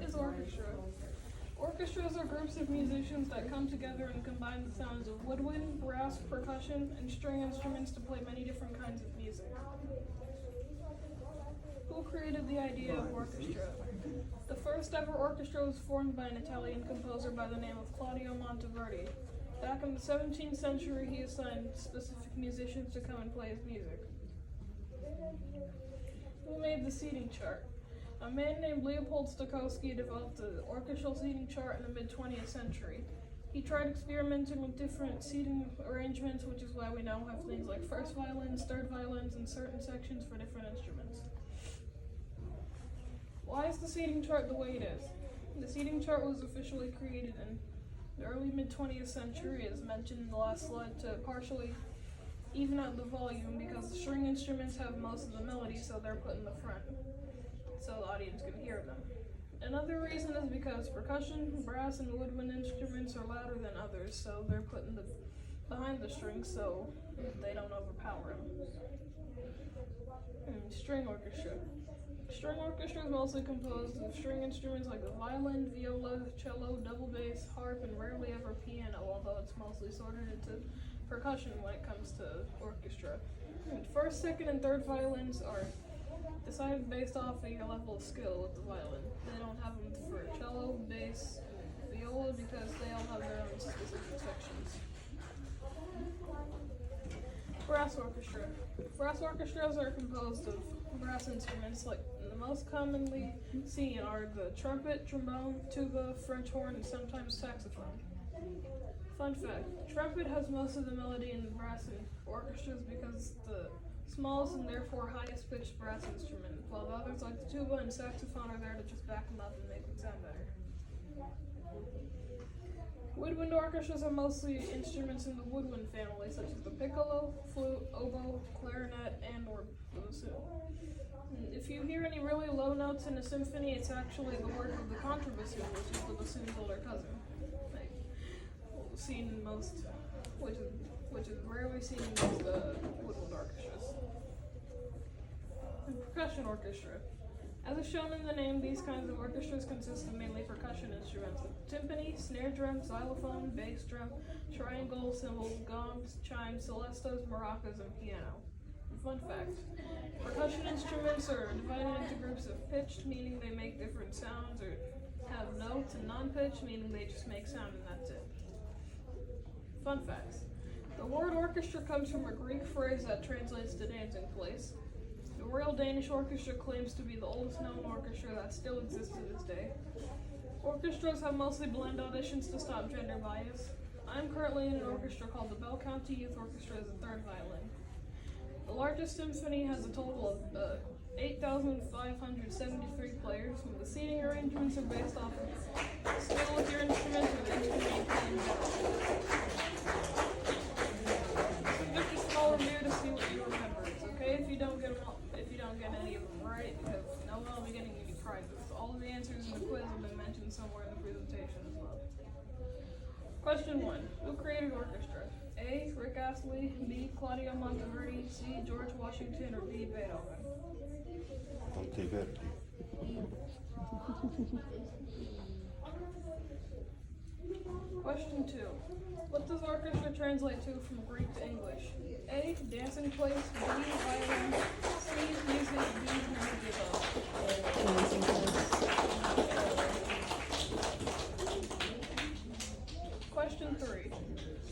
What is orchestra? Orchestras are groups of musicians that come together and combine the sounds of woodwind, brass, percussion, and string instruments to play many different kinds of music. Who created the idea of orchestra? The first ever orchestra was formed by an Italian composer by the name of Claudio Monteverdi. Back in the 17th century, he assigned specific musicians to come and play his music. Who made the seating chart? A man named Leopold Stokowski developed the orchestral seating chart in the mid-20th century. He tried experimenting with different seating arrangements, which is why we now have things like first violins, third violins, and certain sections for different instruments. Why is the seating chart the way it is? The seating chart was officially created in the early mid-20th century, as mentioned in the last slide, to partially even out the volume because the string instruments have most of the melody, so they're put in the front, so the audience can hear them. Another reason is because percussion, brass, and woodwind instruments are louder than others, so they're put in behind the strings so they don't overpower them. String orchestra. String orchestra is mostly composed of string instruments like the violin, viola, cello, double bass, harp, and rarely ever piano, although it's mostly sorted into percussion when it comes to orchestra. First, second, and third violins are decided based off of your level of skill with the violin. They don't have them for cello, bass, and viola because they all have their own specific sections. Brass orchestra. Brass orchestras are composed of brass instruments, like the most commonly seen are the trumpet, trombone, tuba, French horn, and sometimes saxophone. Fun fact, trumpet has most of the melody in the brass orchestras because it's the smallest and therefore highest pitched brass instrument, while the others like the tuba and saxophone are there to just back them up and make them sound better. Woodwind orchestras are mostly instruments in the woodwind family, such as the piccolo, flute, oboe, clarinet, and or the bassoon. If you hear any really low notes in a symphony, it's actually the work of the contrabassoon, which is the bassoon's older cousin. Like, seen in most, which is rarely seen in most woodwind orchestras. And percussion orchestra. As is shown in the name, these kinds of orchestras consist of mainly percussion instruments like timpani, snare drum, xylophone, bass drum, triangle, cymbals, gongs, chimes, celestos, maracas, and piano. Fun fact, percussion instruments are divided into groups of pitched, meaning they make different sounds, or have notes, and non-pitched, meaning they just make sound and that's it. Fun facts. The word orchestra comes from a Greek phrase that translates to dancing place. The Royal Danish Orchestra claims to be the oldest known orchestra that still exists to this day. Orchestras have mostly blend auditions to stop gender bias. I'm currently in an orchestra called the Bell County Youth Orchestra as a third violin. The largest symphony has a total of 8,573 players, and the seating arrangements are based off of skill with your instrument or the instrument you play in general. So just a small review to see what you remember. It's okay if you don't get any of them right, because no one will be getting any prizes. All of the answers in the quiz have been mentioned somewhere in the presentation as well. Question 1. Who created orchestra? A. Rick Astley, B. Claudio Monteverdi, C. George Washington, or D. Beethoven? Monteverdi. Question 2. What does orchestra translate to from Greek to English? A. Dancing place, B. Violin, C. Music, D. None of the above. Dancing place. Question 3.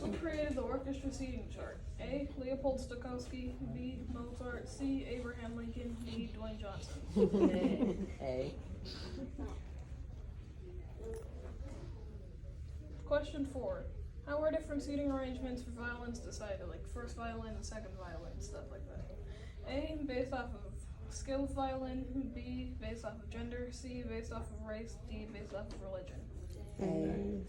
Who created the orchestra seating chart? A. Leopold Stokowski, B. Mozart, C. Abraham Lincoln, D. Dwayne Johnson. A. Question 4. How are different seating arrangements for violins decided, like first violin and second violin, stuff like that? A. Based off of skill of violin, B. Based off of gender, C. Based off of race, D. Based off of religion. A.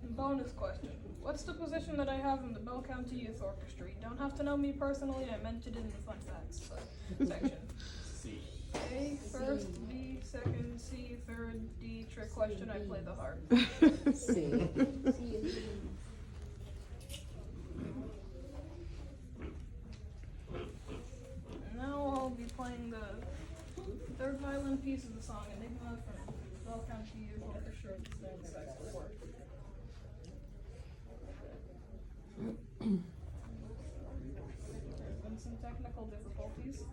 Bonus question. What's the position that I have in the Bell County Youth Orchestra? You don't have to know me personally, I mentioned it in the fun facts section. C. A, first, B, second, C, third, D, trick question, I play the harp. C. Now I'll be playing the third violin piece of the song Enigma from Bell County Youth Orchestra of the Sound Saxophone. There's been some technical difficulties.